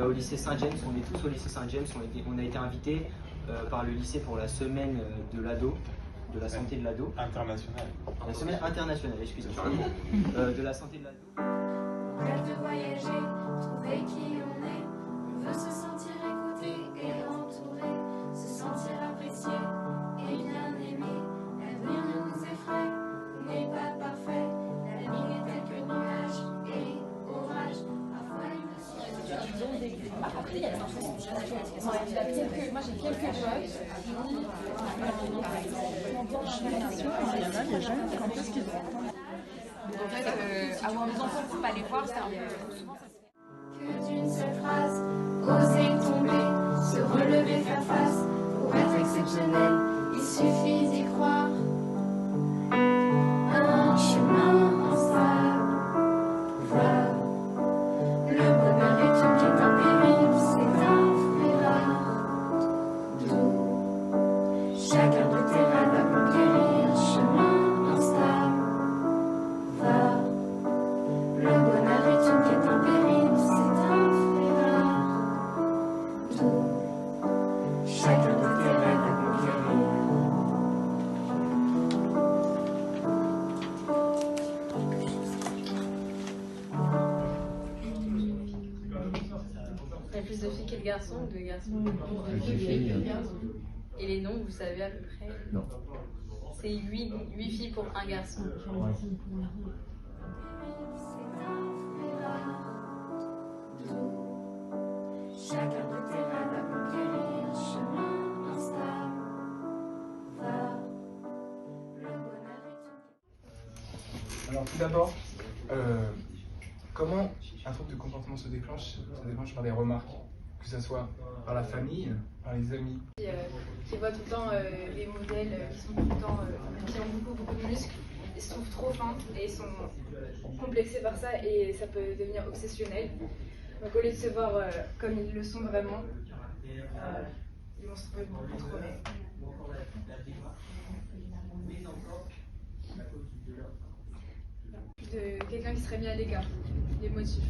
au lycée Saint-James, on est tous au lycée Saint-James, on a été invités par le lycée pour la semaine de l'ado, de la santé de l'ado. Internationale. La semaine internationale, excusez-moi. De la santé de l'ado. On rêve de voyager, trouver qui on est. On veut se sentir écouté et entouré, se sentir apprécié et bien aimé. L'avenir ne nous effraie, on n'est pas parfait. L'avenir est tel que nuages et orages. Parfois il me semble. Après, il y a des enfants qui sont jeunes. Moi, j'ai quelques potes. Quand est-ce qu'ils vont? En fait, avoir des enfants pour pas les voir, c'est un peu souvent. Que d'une seule phrase, oser tomber, se relever, faire face. Pour être exceptionnel, il suffit d'y croire. Un chemin instable, va. Le bonheur est une quête en péril, c'est un fruit rare. D'où chacun de tes rêves à conquérir, chemin instable, va. Le bonheur est une quête en péril, c'est un fruit rare. D'où chacun de tes rêves à conquérir. Il y a plus de filles que de garçons ou de garçons? Et les noms, vous savez à peu près? Non. C'est 8 filles pour un garçon. C'est un fruit rare. D'où chacun de tes rêves à conquérir, chemin instable, va. Le bonheur est une... Alors tout d'abord, comment un trouble de comportement se déclenche? Ça déclenche par des remarques, que ce soit par la famille, par les amis. Qui voient tout le temps les modèles qui sont tout le temps, qui ont beaucoup de muscles, ils se trouvent trop fins et ils sont complexés par ça et ça peut devenir obsessionnel. Donc au lieu de se voir comme ils le sont vraiment, ils vont se trouver beaucoup trop laid. De quelqu'un qui serait mis à l'écart, les motifs.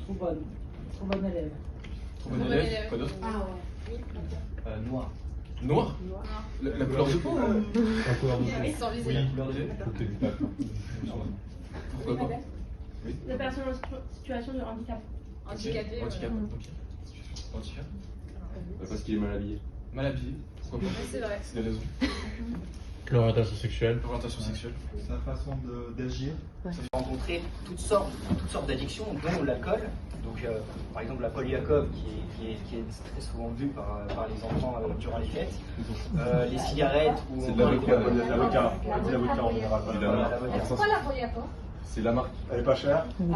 Trop bonne élève. Trop bon élève, quoi d'autre? Ah ouais. Noir. Noir? La couleur de peau? Sans viser. Oui, la couleur de peau. Pourquoi pas? Oui. La personne en situation de handicap. Handicapé. Handicap, ok. Handicap? Parce qu'il est mal habillé. Mal habillé, pourquoi pas? C'est vrai. C'est des raisons. L'orientation sexuelle. L'orientation sexuelle. Sa façon d'agir. Rencontrer toutes sortes d'addictions, dont l'alcool. Donc, par exemple, la polyacove qui est très souvent vue par les enfants durant les fêtes. Les cigarettes ou C'est de l'avocat en général. C'est quoi la polyacove? C'est la marque. Elle est pas chère. Elle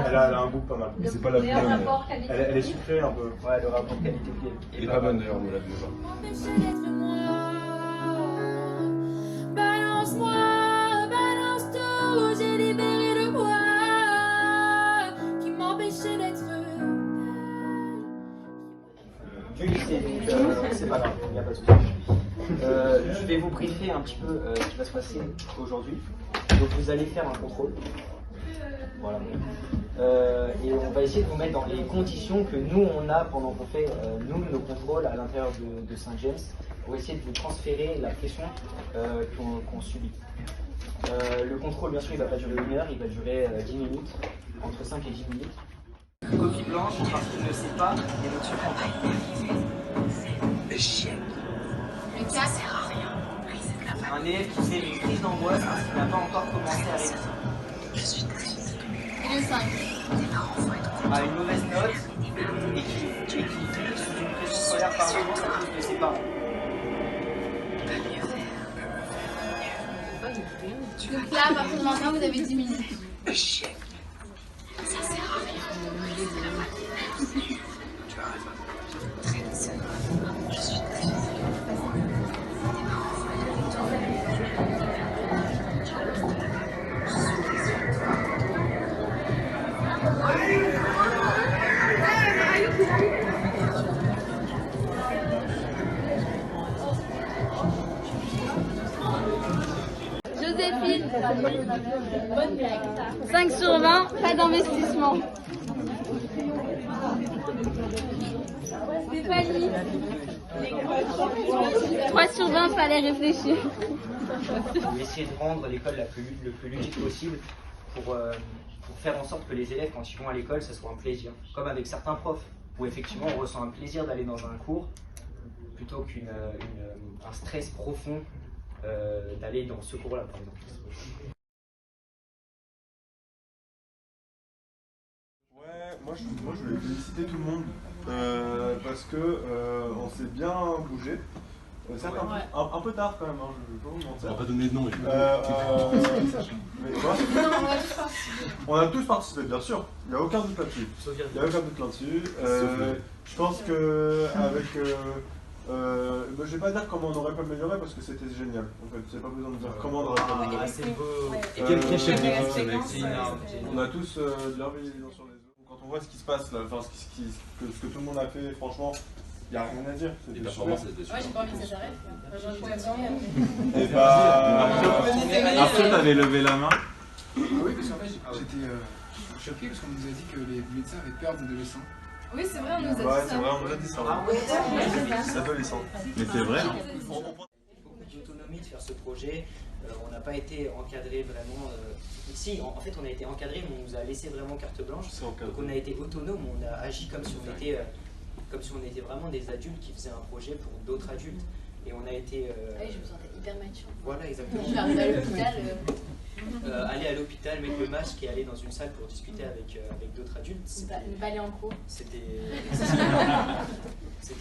Elle a un goût pas mal. C'est pas la plus bonne. Elle est sucrée un peu. Ouais, le rapport qualité-prix. Elle est pas bonne d'ailleurs, on l'a vu. M'empêcher d'être moi. Balance-moi, balance tout. J'ai libéré le poids qui m'empêchait d'être C'est pas grave, il n'y a pas de souci. Je vais vous briefer un petit peu ce qui va se passer aujourd'hui. Donc vous allez faire un contrôle. Voilà. Et on va essayer de vous mettre dans les conditions que nous on a pendant qu'on fait nos contrôles à l'intérieur de Saint-James pour essayer de vous transférer la pression qu'on subit. Le contrôle bien sûr il ne va pas durer 1 heure, il va durer 10 minutes, entre 5 et 10 minutes. Copie blanche parce qu'il ne sait pas les notions françaises. Le chien. Mais ça sert à rien. Un élève qui fait une crise d'angoisse parce qu'il n'a pas encore commencé à réviser. Et le 5. A une mauvaise note et qui vit sous une pression scolaire par jour à cause de ses parents. Donc là, à partir de maintenant, vous avez 10 minutes. Le chien. Ça sert à rien. Joséphine, 5 sur 20, pas d'investissement. C'est pas libre. 3 sur 20, fallait réfléchir. On va essayer de rendre l'école le plus ludique possible pour faire en sorte que les élèves, quand ils vont à l'école, ça soit un plaisir. Comme avec certains profs, où effectivement on ressent un plaisir d'aller dans un cours, plutôt qu'un stress profond d'aller dans ce cours-là, par exemple. Ouais, moi je voulais féliciter tout le monde parce que on s'est bien bougé. Certes, un peu tard quand même, hein, je vais pas vous mentir. On va pas donner de nom. Mais quoi? On a tous participé, bien sûr. Il n'y a aucun doute là-dessus. Je pense que avec, je vais pas dire comment on aurait pu améliorer parce que c'était génial. En fait, c'est pas besoin de dire comment on aurait pu améliorer. C'est beau. Et quel chef d'équipe ce mec? On a tous de l'envie les uns sur les autres. Quand on voit ce qui se passe là, enfin ce que tout le monde a fait, franchement. Il n'y a rien à dire. Les performances, c'était super. Moi, j'ai pas envie que ça s'arrête. J'en ai pas envie. Et bah. Arthur, t'avais levé la main. Oui, parce qu'en fait, j'étais choqué parce qu'on nous a dit que les médecins avaient peur des adolescents. Oui, c'est vrai, on nous a dit Ouais, ça. c'est vrai, on nous a dit ça. C'est adolescent. Mais c'est vrai. Beaucoup d'autonomie de faire ce projet. On n'a pas été encadré vraiment. Si, en fait, on a été encadré, mais on nous a laissé vraiment carte blanche. Donc, on a été autonome, on a agi comme si on était vraiment des adultes qui faisaient un projet pour d'autres adultes. Et on a été. Oui, je me sentais hyper mature. Voilà, exactement. Je suis arrivée à l'hôpital. Aller à l'hôpital, mettre le masque et aller dans une salle pour discuter avec d'autres adultes. Ne pas aller en cours. C'était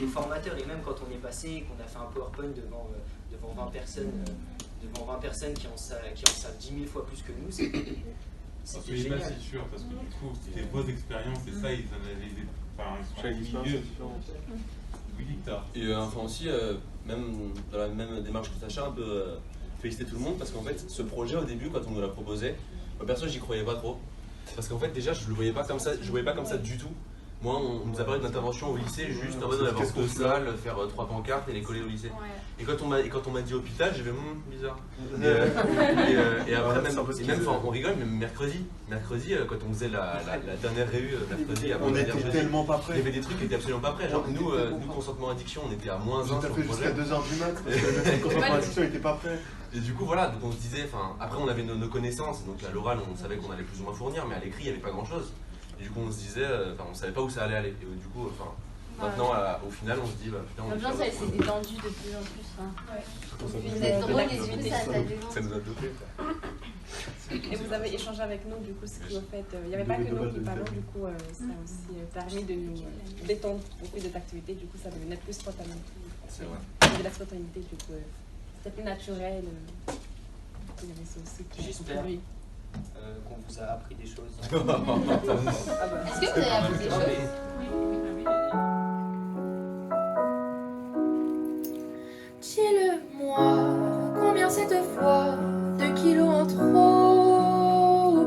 formateur. Et même quand on est passé, qu'on a fait un PowerPoint devant 20 personnes qui en savent 10 000 fois plus que nous, c'était génial. Pas si sûr, parce que du coup, c'était vos expériences et ça, ils analysaient. Chaque expérience est différente. Oui, Victor. Et enfin aussi, même dans la même démarche que Sacha, un peu féliciter tout le monde parce qu'en fait, ce projet au début, quand on nous l'a proposé, moi perso, j'y croyais pas trop. Parce qu'en fait, déjà, je le voyais pas comme ça, du tout. Moi, on nous a parlé d'intervention au lycée, juste en mode on avait 2 salles, faire 3 pancartes et les coller au lycée. Et quand on m'a dit hôpital, j'ai fait bizarre. Et après, même on rigole, mais mercredi, quand on faisait la dernière réu, mercredi, On était tellement pas prêts. il y avait des trucs qui étaient absolument pas prêts. Genre, nous, consentement addiction, on était à -1 sur le projet. Jusqu'à 2h du mat, parce que le consentement addiction n'était pas prêt. Et du coup, voilà, donc on se disait, après on avait nos connaissances, donc à l'oral, on savait qu'on allait plus ou moins fournir, mais à l'écrit, il n'y avait pas grand chose. Et du coup, on se disait, on savait pas où ça allait aller. Et du coup, maintenant, au final, on se dit, putain, on L'ambiance, elle s'est détendue de plus en plus. Vous êtes drôle, les yeux, ça nous a dopé. Et vous avez échangé avec nous, du coup, ce qui, au fait, il n'y avait pas que nous qui parlons, du coup, ça a aussi permis de nous détendre au fil de l'activité, du coup, ça devenait plus spontané. C'est vrai. Il y avait de la spontanéité, du coup, c'était plus naturel. Il y avait ça aussi. J'espère qu'on vous a appris des choses. Est-ce que vous avez appris des choses? Dis-le-moi, combien cette fois de kilos en trop?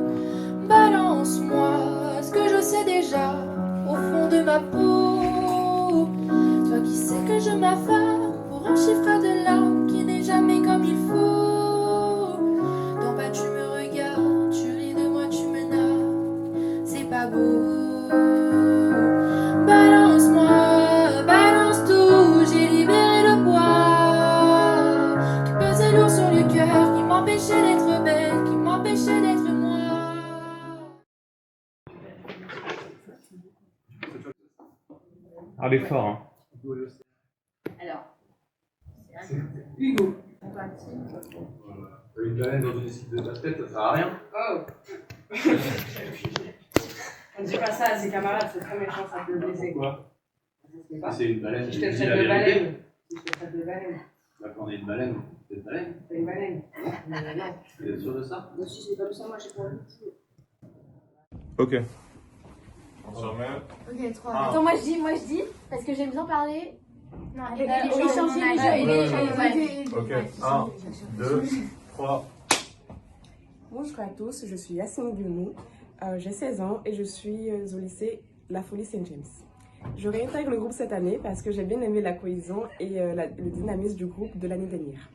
Balance-moi ce que je sais déjà au fond de ma peau. Toi qui sais que je m'affare pour un chiffre de larmes qui n'est jamais comme il faut. D'en bas tu me regardes, tu ris de moi, tu me nargues, c'est pas beau. Balance-moi, balance tout, j'ai libéré le poids qui pesait lourd sur le cœur, qui m'empêchait d'être belle, qui m'empêchait d'être moi. Ah, mais fort, hein. Alors, Hugo. Une baleine dans une équipe de basket, ça sert à rien. Oh. On dit pas ça à ses camarades, c'est très méchant, ça peut le blesser. Quoi? C'est une baleine. Je te traite de baleine. Je te traite de baleine. D'accord, on est une baleine. C'est une baleine. C'est une baleine. Non. Vous êtes sûr de ça? Moi, si c'est comme ça, moi, j'ai pas envie. Ok. ok, 3. Attends, moi je dis, parce que j'aime bien parler. Non, échanger les jeux. Ok, 1, 2, 3. Bonjour à tous, je suis Yacine Guillemot, j'ai 16 ans et je suis au lycée La Folie Saint-James. Je réintègre le groupe cette année parce que j'ai bien aimé la cohésion et le dynamisme du groupe de l'année dernière.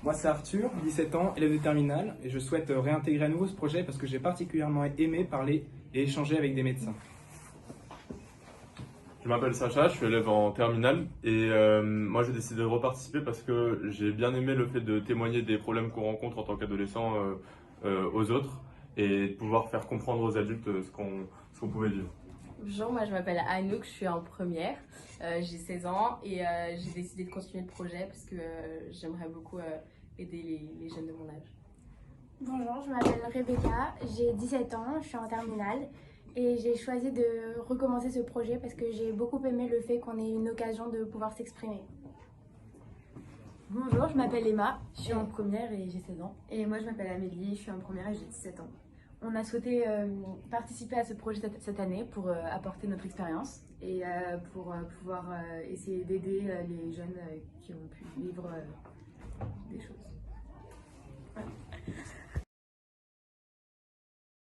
Moi c'est Arthur, 17 ans, élève de terminale, et je souhaite réintégrer à nouveau ce projet parce que j'ai particulièrement aimé parler et échanger avec des médecins. Je m'appelle Sacha, je suis élève en terminale et moi j'ai décidé de reparticiper parce que j'ai bien aimé le fait de témoigner des problèmes qu'on rencontre en tant qu'adolescent aux autres et de pouvoir faire comprendre aux adultes ce qu'on pouvait vivre. Bonjour, moi je m'appelle Anouk, je suis en première, j'ai 16 ans et j'ai décidé de continuer le projet parce que j'aimerais beaucoup aider les jeunes de mon âge. Bonjour, je m'appelle Rebecca, j'ai 17 ans, je suis en terminale et j'ai choisi de recommencer ce projet parce que j'ai beaucoup aimé le fait qu'on ait une occasion de pouvoir s'exprimer. Bonjour, je m'appelle Emma, je suis en première et j'ai 16 ans. Et moi je m'appelle Amélie, je suis en première et j'ai 17 ans. On a souhaité participer à ce projet cette année pour apporter notre expérience et pour pouvoir essayer d'aider les jeunes qui ont pu vivre des choses. Voilà.